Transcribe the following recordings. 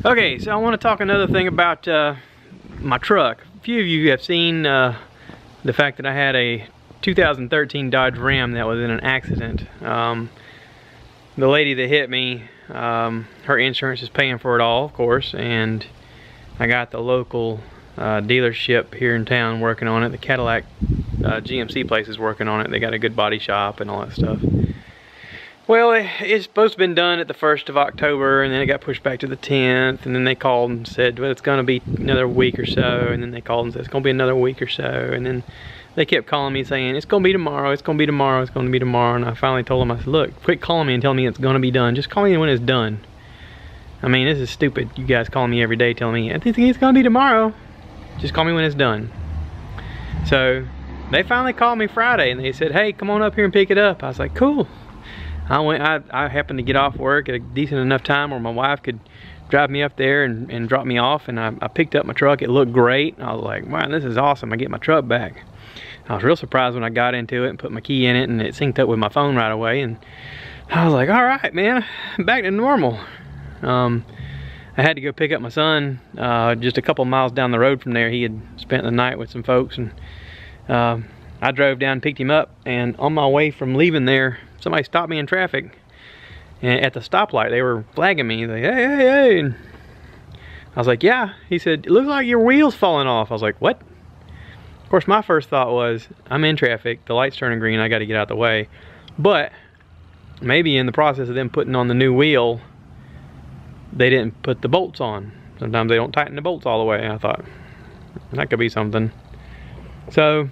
Okay, so I want to talk another thing about my truck. A few of you have seen the fact that I had a 2013 Dodge Ram that was in an accident. The lady that hit me, her insurance is paying for it all, of course, and I got the local dealership here in town working on it. The Cadillac GMC place is working on it. They got a good body shop and all that stuff. Well, it's supposed to have been done at the 1st of October, and then it got pushed back to the 10th, and then they called and said, well, it's going to be another week or so, and then they called and said, it's going to be another week or so, and then they kept calling me saying, it's going to be tomorrow, it's going to be tomorrow, it's going to be tomorrow, and I finally told them, I said, look, quit calling me and telling me it's going to be done. Just call me when it's done. I mean, this is stupid. You guys calling me every day telling me, I think it's going to be tomorrow. Just call me when it's done. So, they finally called me Friday, and they said, hey, come on up here and pick it up. I was like, cool. I happened to get off work at a decent enough time where my wife could drive me up there and drop me off, and I picked up my truck. It looked great. I was like, wow, this is awesome. I get my truck back. I was real surprised when I got into it and put my key in it, and it synced up with my phone right away, and I was like, all right, man, back to normal. I had to go pick up my son just a couple miles down the road from there. He had spent the night with some folks, and I drove down and picked him up, and on my way from leaving there, somebody stopped me in traffic, and at the stoplight they were flagging me. Like, hey, hey, hey. And I was like, yeah. He said, it looks like your wheel's falling off. I was like, what? Of course, my first thought was, I'm in traffic, the light's turning green, I got to get out the way. But maybe in the process of them putting on the new wheel, they didn't put the bolts on. Sometimes they don't tighten the bolts all the way. I thought that could be something. So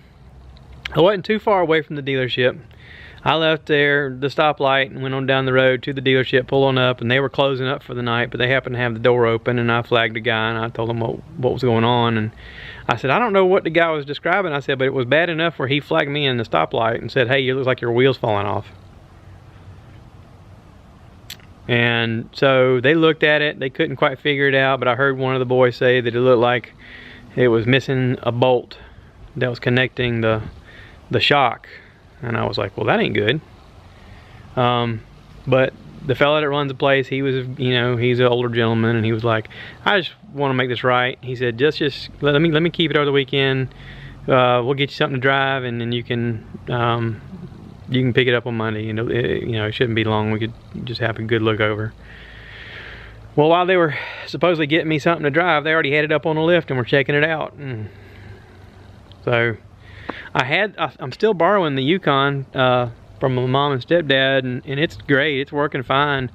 I wasn't too far away from the dealership. I left there, the stoplight, and went on down the road to the dealership, pulled on up, and they were closing up for the night, but they happened to have the door open, and I flagged the guy, and I told him what was going on, and I said, I don't know what the guy was describing. I said, but it was bad enough where he flagged me in the stoplight and said, hey, it looks like your wheel's falling off. And so they looked at it, they couldn't quite figure it out, but I heard one of the boys say that it looked like it was missing a bolt that was connecting the shock. And I was like, well, that ain't good. But the fella that runs the place, he was, you know, he's an older gentleman, and he was like, I just want to make this right. He said, just let me keep it over the weekend. We'll get you something to drive, and then you can pick it up on Monday. You know, it shouldn't be long. We could just have a good look over. Well, while they were supposedly getting me something to drive, they already had it up on the lift and were checking it out. And so I'm still borrowing the Yukon from my mom and stepdad, and it's great. It's working fine.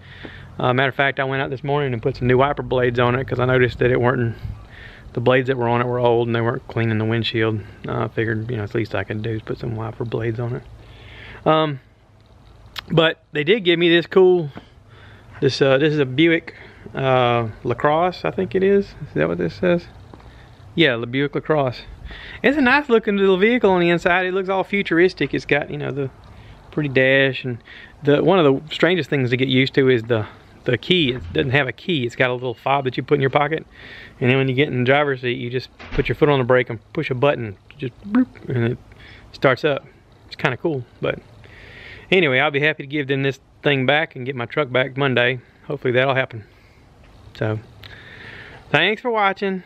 Matter of fact, I went out this morning and put some new wiper blades on it because I noticed that the blades that were on it were old and they weren't cleaning the windshield. I figured, it's the least I could do is put some wiper blades on it. But they did give me this cool, this is a Buick LaCrosse, I think it is. Is that what this says? Yeah, the Buick LaCrosse. It's a nice looking little vehicle on the inside. It looks all futuristic. It's got, the pretty dash, and one of the strangest things to get used to is the key. It doesn't have a key. It's got a little fob that you put in your pocket, and then when you get in the driver's seat, you just put your foot on the brake and push a button, just boop, and it starts up. It's kind of cool. But anyway, I'll be happy to give them this thing back and get my truck back Monday. Hopefully that'll happen. So thanks for watching.